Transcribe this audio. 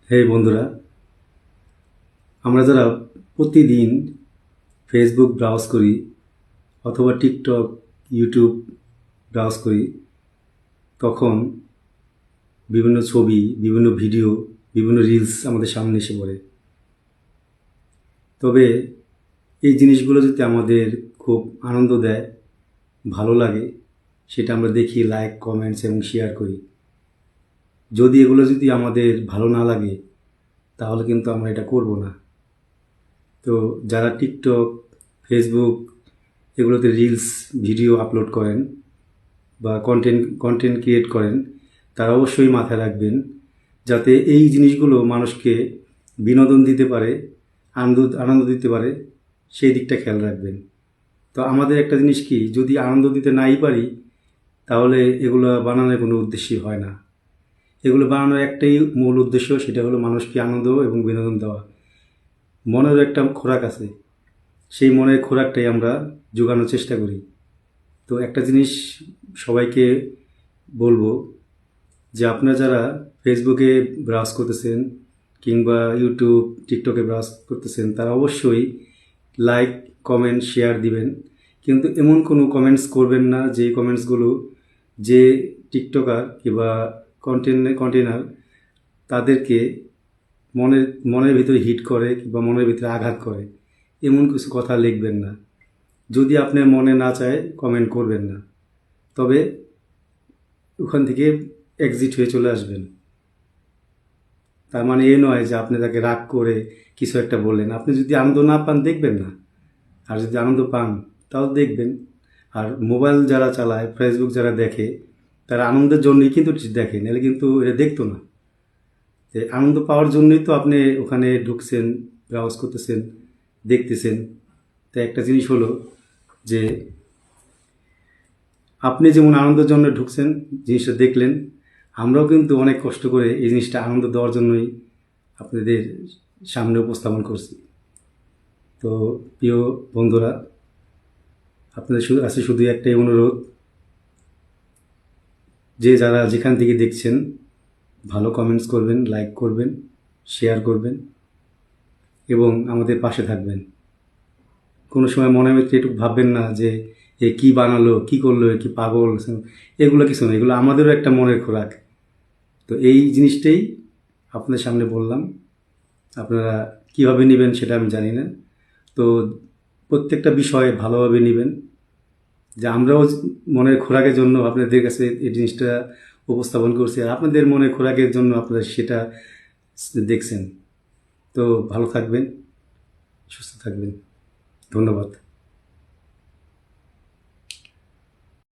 হে বন্ধুরা, আমরা যারা প্রতিদিন ফেসবুক ব্রাউজ করি অথবা টিকটক, ইউটিউব ব্রাউজ করি, তখন বিভিন্ন ছবি, বিভিন্ন ভিডিও, বিভিন্ন রিলস আমাদের সামনে এসে পড়ে। তবে এই জিনিসগুলো যদি আমাদের খুব আনন্দ দেয়, ভালো লাগে, সেটা আমরা দেখি, লাইক, কমেন্টস এবং শেয়ার করি। যদি আমাদের ভালো না লাগে, তাহলে কিন্তু আমরা এটা করব না। তো যারা টিকটক, ফেসবুক এগুলোতে রিলস ভিডিও আপলোড করেন বা কন্টেন্ট ক্রিয়েট করেন, তারা অবশ্যই মাথায় রাখবেন যাতে এই জিনিসগুলো মানুষকে বিনোদন দিতে পারে, আনন্দ দিতে পারে, সেই দিকটা খেয়াল রাখবেন। তো আমাদের একটা জিনিস কি, যদি আনন্দ দিতে নাই পারি, তাহলে এগুলো বানানোর কোনো উদ্দেশ্যই হয় না। এগুলো বানানোর একটাই মূল উদ্দেশ্য, সেটা হলো মানুষকে আনন্দ এবং বিনোদন দেওয়া। মনের একটা খোরাক আছে, সেই মনের খোরাকটাই আমরা জোগানোর চেষ্টা করি। তো একটা জিনিস সবাইকে বলবো, যে আপনারা যারা ফেসবুকে ব্রাউজ করতেছেন কিংবা ইউটিউব, টিকটকে ব্রাউজ করতেছেন, তারা অবশ্যই লাইক, কমেন্ট, শেয়ার দিবেন। কিন্তু এমন কোনো কমেন্টস করবেন না যে কমেন্টসগুলো যে টিকটকার কিংবা কন্টেনার তাদেরকে মনের ভিতরে হিট করে কিংবা মনের ভিতরে আঘাত করে, এমন কিছু কথা লিখবেন না। যদি আপনার মনে না চায়, কমেন্ট করবেন না। তবে ওখান থেকে এক্সিট হয়ে চলে আসবেন। তার মানে এ নয় যে আপনি তাকে রাগ করে কিছু একটা বললেন। আপনি যদি আনন্দ না পান, দেখবেন না। আর যদি আনন্দ পান, তাও দেখবেন। আর মোবাইল যারা চালায়, ফেসবুক যারা দেখে, তারা আনন্দের জন্যই কিন্তু দেখে, নাহলে কিন্তু এটা দেখতো না। আনন্দ পাওয়ার জন্যই তো আপনি ওখানে ঢুকছেন, ব্রাউজ করতেছেন, দেখতেছেন। তো একটা জিনিস হলো যে আপনি যেমন আনন্দের জন্য ঢুকছেন, জিনিসটা দেখলেন, আমরাও কিন্তু অনেক কষ্ট করে এই জিনিসটা আনন্দ দেওয়ার জন্যই আপনাদের সামনে উপস্থাপন করছি। তো প্রিয় বন্ধুরা, আপনাদের আছে শুধু একটাই অনুরোধ, যে যারা যেখান থেকে দেখছেন, ভালো কমেন্টস করবেন, লাইক করবেন, শেয়ার করবেন এবং আমাদের পাশে থাকবেন। কোনো সময় মনের ভিতরে একটু ভাববেন না যে এ কী বানালো, কী করলো, এ কি পাগল। এগুলো কিছু না, এগুলো আমাদেরও একটা মনের খোরাক। তো এই জিনিসটাই আপনাদের সামনে বললাম। আপনারা কীভাবে নেবেন সেটা আমি জানি না। তো প্রত্যেকটা বিষয় ভালোভাবে নেবেন। যে আমরাও মনের খোরাকের জন্য আপনাদের কাছে এই জিনিসটা উপস্থাপন করছি, আর আপনাদের মনের খোরাকের জন্য আপনারা সেটা দেখছেন। তো ভালো থাকবেন, সুস্থ থাকবেন। ধন্যবাদ।